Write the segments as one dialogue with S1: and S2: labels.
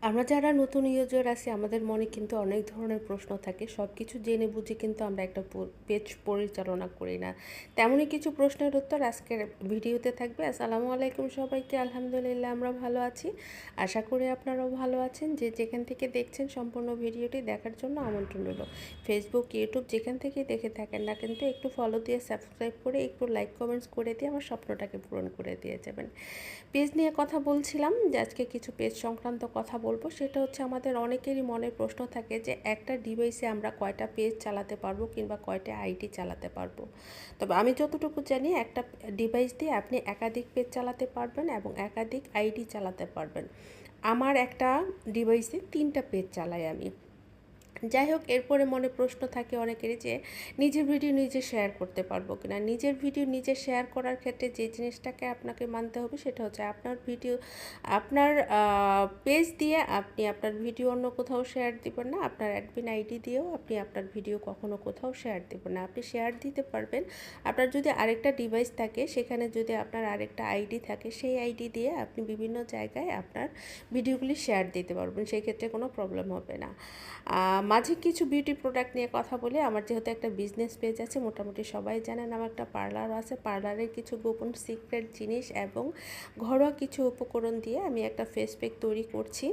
S1: আমরা যারা নতুন ইউজার আছি আমাদের মনে কিন্তু অনেক ধরনের প্রশ্ন থাকে। সব কিছু জেনে বুঝে কিন্তু আমরা একটা পেজ পরিচালনা করি না। তেমনই কিছু প্রশ্নের উত্তর আজকের ভিডিওতে থাকবে। আসসালামু আলাইকুম সবাইকে। আলহামদুলিল্লাহ আমরা ভালো আছি। আশা করি আপনারাও ভালো আছেন। যে যেখান থেকে দেখছেন সম্পূর্ণ ভিডিওটি দেখার জন্য আমন্ত্রণ রইল। ফেসবুক, ইউটিউব যেখান থেকেই দেখে থাকেন না কিন্তু একটু ফলো দিয়ে সাবস্ক্রাইব করে একটু লাইক কমেন্টস করে দিয়ে আমার স্বপ্নটাকে পূরণ করে দিয়ে যাবেন। পেজ নিয়ে কথা বলছিলাম যে আজকে কিছু পেজ সংক্রান্ত কথা বলবো। সেটা হচ্ছে আমাদের অনেকেরই মনে প্রশ্ন থাকে যে একটা ডিভাইসে আমরা কয়টা পেজ চালাতে পারবো কিংবা কয়টা আইডি চালাতে পারবো। তবে আমি যতটুকু জানি একটা ডিভাইস দিয়ে আপনি একাধিক পেজ চালাতে পারবেন এবং একাধিক আইডি চালাতে পারবেন। আমার একটা ডিভাইসে 3টা পেজ চালাই আমি। যাই হোক, এরপরে মনে প্রশ্ন থাকে অনেকেরই যে নিজের ভিডিও নিজে শেয়ার করতে পারবো কিনা। নিজের ভিডিও নিজে শেয়ার করার ক্ষেত্রে যে জিনিসটাকে আপনাকে মানতে হবে সেটা হচ্ছে আপনার ভিডিও, আপনার পেজ দিয়ে আপনি আপনার ভিডিও অন্য কোথাও শেয়ার দিবেন না। আপনার অ্যাডমিন আইডি দিয়েও আপনি আপনার ভিডিও কখনো কোথাও শেয়ার দিবেন না। আপনি শেয়ার দিতে পারবেন আপনার যদি আরেকটা ডিভাইস থাকে, সেখানে যদি আপনার আরেকটা আইডি থাকে, সেই আইডি দিয়ে আপনি বিভিন্ন জায়গায় আপনার ভিডিওগুলি শেয়ার দিতে পারবেন। সেই ক্ষেত্রে কোনো প্রবলেম হবে না। মাঝে কিছু বিউটি প্রোডাক্ট নিয়ে কথা বলি। আমার যেহেতু একটা বিজনেস পেজ আছে, মোটামুটি সবাই জানেন আমার একটা পার্লারও আছে। পার্লারের কিছু গোপন সিক্রেট জিনিস এবং ঘরোয়া কিছু উপকরণ দিয়ে আমি একটা ফেস প্যাক তৈরি করছি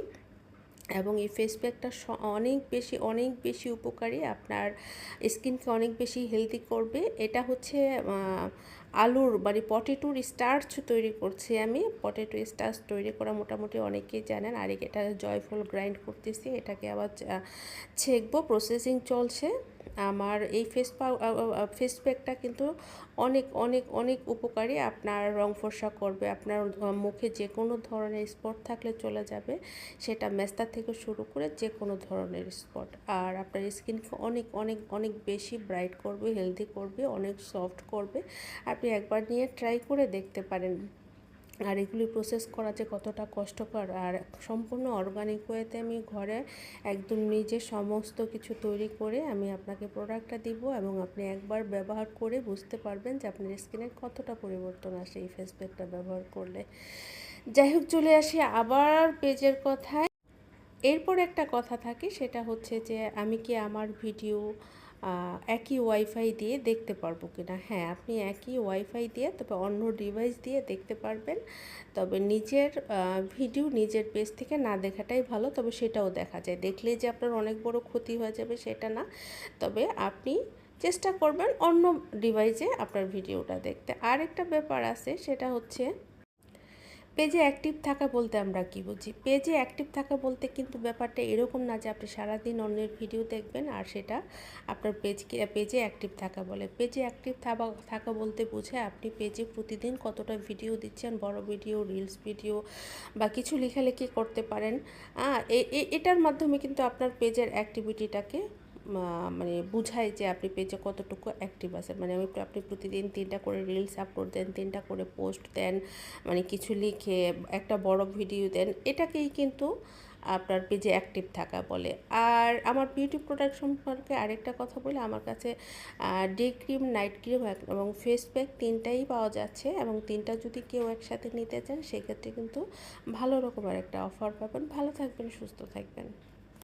S1: এবং এই ফেস প্যাকটা অনেক বেশি উপকারী, আপনার স্কিনকে অনেক বেশি হেলদি করবে। এটা হচ্ছে আলুর মানে পটেটোর স্টার্চ তৈরি করছি আমি। পটেটো স্টার্চ তৈরি করা মোটামুটি অনেকেই জানেন। আর এটা জয়ফল গ্রাইন্ড করতেছি, এটাকে আবার ছেঁকবো, প্রসেসিং চলছে। আমার এই ফেস প্যাকটা কিন্তু অনেক উপকারী। আপনার রং ফর্সা করবে, আপনার মুখে যে কোনো ধরনের স্পট থাকলে চলে যাবে, সেটা মেস্তা থেকে শুরু করে যে কোনো ধরনের স্পট। আর আপনার স্কিনকে অনেক বেশি ব্রাইট করবে, হেলদি করবে, অনেক সফট করবে। আপনি একবার নিয়ে ট্রাই করে দেখতে পারেন। আর এগুলি প্রসেস করা যে কতটা কষ্টকর, আর সম্পূর্ণ অর্গানিক ওয়েতে আমি ঘরে একদম নিজে সমস্ত কিছু তৈরি করে আমি আপনাকে প্রোডাক্টটা দিব এবং আপনি একবার ব্যবহার করে বুঝতে পারবেন যে আপনার স্কিনের কতটা পরিবর্তন আসে এই ফেস প্যাকটা ব্যবহার করলে। যাই হোক, চলে আসি আবার পেজের কথায়। এরপর একটা কথা থাকে, সেটা হচ্ছে যে আমি কি আমার ভিডিও একই ওয়াইফাই দিয়ে দেখতে পারবো কিনা। হ্যাঁ, আপনি একই ওয়াইফাই দিয়ে তবে অন্য ডিভাইস দিয়ে দেখতে পারবেন। তবে নিজের ভিডিও নিজের পেজ থেকে না দেখাটাই ভালো। তবে সেটাও দেখা যায়, দেখলেই যে আপনার অনেক বড় ক্ষতি হয়ে যাবে সেটা না। তবে আপনি চেষ্টা করবেন অন্য ডিভাইসে আপনার ভিডিওটা দেখতে। আর একটা ব্যাপার আছে, সেটা হচ্ছে পেজে অ্যাক্টিভ থাকা বলতে আমরা কি বুঝি। পেজে অ্যাক্টিভ থাকা বলতে কিন্তু ব্যাপারটা এরকম না যে আপনি সারাদিন অন্যের ভিডিও দেখবেন আর সেটা আপনার পেজে অ্যাক্টিভ থাকা বলে। পেজে অ্যাক্টিভ থাকা বলতে বোঝায় আপনি পেজে প্রতিদিন কতটা ভিডিও দিচ্ছেন, বড় ভিডিও, রিলস ভিডিও বা কিছু লেখালেখি করতে পারেন। এটার মাধ্যমে কিন্তু আপনার পেজের অ্যাক্টিভিটিটাকে মানে বুঝায় যে আপনি পেজে কতটুকু অ্যাক্টিভ আছেন। মানে আপনি প্রতিদিন 3টা করে রিলস আপলোড দেন, 3টা করে পোস্ট দেন, মানে কিছু লিখে একটা বড় ভিডিও দেন, এটাকেই কিন্তু আপনার পেজে অ্যাক্টিভ থাকা বলে। আর আমার বিউটি প্রোডাক্ট সম্পর্কে আরেকটা কথা বলি, আমার কাছে ডে ক্রিম, নাইট ক্রিম এবং ফেস প্যাক 3টাই পাওয়া যাচ্ছে এবং 3টা যদি কেউ একসাথে নিতে চান সেক্ষেত্রে কিন্তু ভালো রকমের একটা অফার পাবেন। ভালো থাকবেন, সুস্থ থাকবেন।